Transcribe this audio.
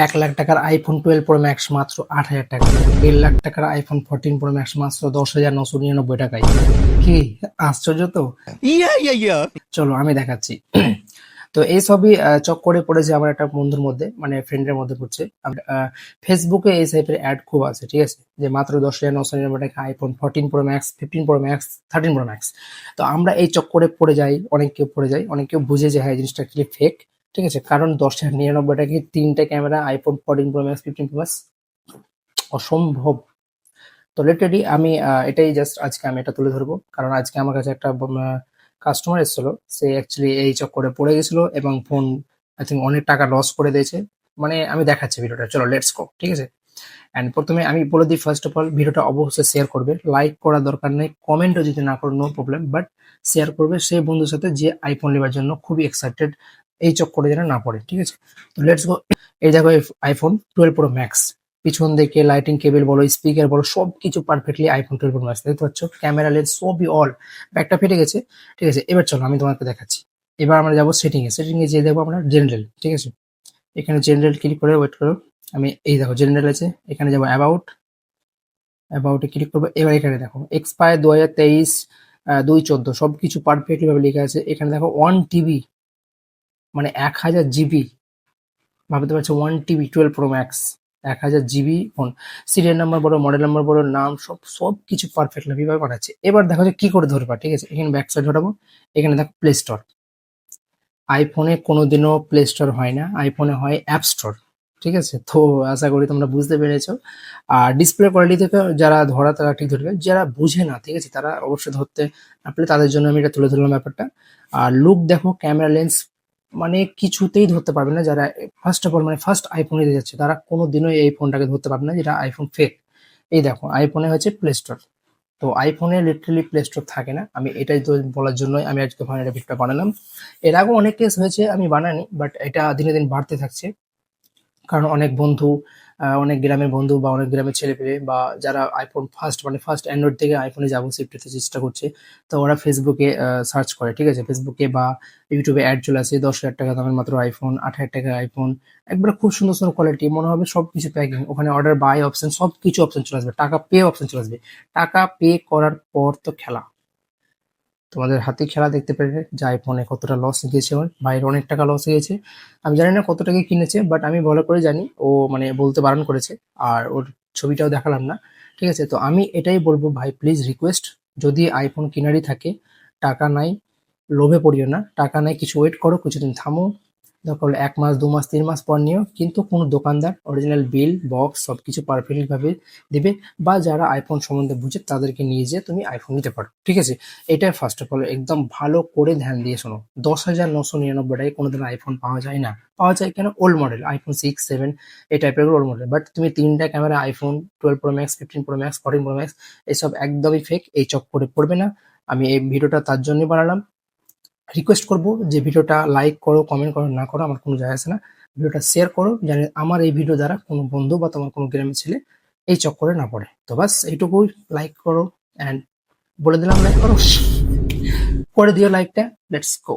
1,00,000 টাকার iPhone 12 pro max মাত্র 8,000 টাকা। 1,50,000 টাকার আইফোন 14 প্রো ম্যাক্স মাত্র 10,999 টাকায়। কি আশ্চর্য তো! চলো আমি দেখাচ্ছি। তো এই সবই চক্করে পড়েছে আমার একটা বন্ধুর মধ্যে, মানে ফ্রেন্ডের মধ্যে পড়ছে। ফেসবুকে এই টাইপের অ্যাড খুব আছে, ঠিক আছে? যে মাত্র 10,999 টাকা iPhone 14 pro max, 15 pro max, 13 pro max. তো আমরা এই চক্করে পড়ে যাই, অনেক কেউ পড়ে যায়, অনেক কেউ বুঝে যে হ্যাঁ এই জিনিসটা অ্যাকচুয়ালি ফেক। ঠিক আছে, কারণ 10,099 টাকায় তিনটে camera iPhone 14 pro max, 15 pro max অসম্ভব। তো লিটারেলি আমি এটাই জাস্ট আজকে আমি এটা তুলে ধরবো, কারণ আজকে আমার কাছে একটা কাস্টমার এসেছিল, সে অ্যাকচুয়ালি এই চক্করে পড়ে গেছিল এবং ফোন আই থিঙ্ক অনেক টাকা লস করে দিয়েছে। মানে আমি দেখাচ্ছি ভিডিওটা, চলো লেটস গো। ঠিক আছে, অ্যান্ড প্রথমে আমি বলে দিই, ফার্স্ট অফ অল ভিডিওটা অবশ্যই শেয়ার করবে, লাইক করার দরকার নেই, কমেন্টও যদি না করো নো প্রবলেম, বাট শেয়ার করবে সেই বন্ধুর সাথে যে আইফোন নেবার জন্য খুবই এক্সাইটেড, এই চক্করে যেন না পড়ে। ঠিক আছে, তো লেটস গো। এই দেখো আইফোন 12 প্রো ম্যাক্স, পিছন থেকে লাইটিং কেবল বলো, স্পিকার বলো, সবকিছু পারফেক্টলি আইফোন 12 প্রো ম্যাক্স। দেখতে পাচ্ছ ক্যামেরা লেন্স সবই অল, ব্যাকটা ফেটে গেছে। ঠিক আছে, এবার চলো আমি তোমাকে দেখাচ্ছি। এবার আমরা যাবো সেটিংয়ে, সেটিংয়ে যে দেখবো আমরা জেনারেল। ঠিক আছে, এখানে জেনারেল ক্লিক করে ওয়েট করো, আমি এই দেখো জেনারেল আছে, এখানে যাবো অ্যাবাউট, অ্যাবাউটে ক্লিক করবো। এবার এখানে দেখো এক্সপায়ার 2023 2/14 সবকিছু পারফেক্টলি ভাবে লেখা আছে। এখানে দেখো 1 TB, মানে 1000 GB। ভাবতে পারছো 1 TB 12 pro max, 1000 GB phone. Serial number বলো, মডেল নাম্বার বলো, নাম সব কিছু পারফেক্টলি ভাবে বানাচ্ছে। এবার দেখো যে কি করে ধরবা। ঠিক আছে, এখানে ব্যাক সাইড ঘটাবো, এখানে দেখো প্লে স্টোর। আইফোনে কোনোদিনও প্লে স্টোর হয় না, আইফোনে হয় অ্যাপ স্টোর। ঠিক আছে, তো আশা করি তোমরা বুঝতে পেরেছো। আর ডিসপ্লে কোয়ালিটি থেকে যারা ধরা তারা ঠিক ধরবে, যারা বুঝে না ঠিক আছে তারা অবশ্যই ধরতে না পারলে তাদের জন্য আমি এটা তুলে ধরলাম ব্যাপারটা। আর লুক দেখো, ক্যামেরা লেন্স মানে কিছুতেই ধরতে পারবে না। যারা ফার্স্ট অফ অল মানে ফার্স্ট আইফোন নিতে যাচ্ছে তারা কোনোদিনও এই ফোনটাকে ধরতে পারবে না, যেটা আইফোন ফেক। এই দেখো আইফোনে হচ্ছে প্লে স্টোর, তো আইফোনে লিটারালি প্লে স্টোর থাকে না। আমি এটাই তো বলার জন্যই আমি আজকে ফাইনালি ভিডিওটা বানালাম। এর আগেও অনেক কেস হয়েছে আমি বানাইনি, বাট এটা দিনে দিন বাড়তে থাকছে। কারণ অনেক বন্ধু, অনেক গ্রামের বন্ধু বা অনেক গ্রামের ছেলেপেলে বা যারা আইফোন ফার্স্ট মানে ফার্স্ট অ্যান্ড্রয়েড থেকে আইফোনে যাবো শিফট হতে চেষ্টা করছে, তো ওরা ফেসবুকে সার্চ করে। ঠিক আছে, ফেসবুকে বা ইউটিউবে অ্যাড চলে আসে 10,000 টাকা দামের মাত্র আইফোন, 8,000 টাকার আইফোন, একবারে খুব সুন্দর সুন্দর কোয়ালিটি, মনে হবে সব কিছু প্যাকিং, ওখানে অর্ডার বাই অপশন সব কিছু অপশন চলে আসবে, টাকা পে অপশন চলে আসবে। টাকা পে করার পর তো খেলা, তোমাদের হাতে খেলা দেখতে পেরে যে আইফোনে কতটা লস গিয়েছে, আমার ভাইয়ের অনেক টাকা লস গিয়েছে। আমি জানি না কত টাকা কিনেছে, বাট আমি ভালো করে জানি ও মানে বলতে বারণ করেছে, আর ওর ছবিটাও দেখালাম না। ঠিক আছে, তো আমি এটাই বলবো ভাই প্লিজ রিকোয়েস্ট, যদি আইফোন কেনারই থাকে, টাকা নাই লোভে পড়িও না, টাকা নাই কিছু ওয়েট করো, কিছুদিন থামো, দরকার হলে 1 মাস 2 মাস 3 মাস পর নিও, কিন্তু কোনো দোকানদার অরিজিনাল বিল বক্স সবকিছু পারফেক্টলি ভাবে দিবে, বা যারা আইফোন সম্বন্ধে বুঝে তাদেরকে নিয়ে যেয়ে তুমি আইফোন নিতে পারো। ঠিক আছে, এটা ফার্স্ট অফ অল একদম ভালো করে ধ্যান দিয়ে শোনো। 10,999 টাকায় কোনোদিন আইফোন পাওয়া যায় না, পাওয়া যায় কেন, ওল্ড মডেল আইফোন 6 7 এই টাইপের ওল্ড মডেল, বাট তুমি তিনটা camera iPhone 12 pro max, 15 pro max, 14 pro max এসব একদমই ফেক, এই চক্করে পড়বে না। আমি এই ভিডিওটা তার জন্যই বানালাম। রিকোয়েস্ট করবো যে ভিডিওটা লাইক করো, কমেন্ট করো, না করো আমার কোনো যায় আসে না, ভিডিওটা শেয়ার করো, জানি আমার এই ভিডিও দ্বারা কোনো বন্ধু বা তোমার কোনো গ্রামের ছেলে এই চক্করে না পড়ে। তো বাস এইটুকুই, লাইক করো, অ্যান্ড বলে দিলাম লাইক করো, করে দিও লাইকটা। লেটস গো।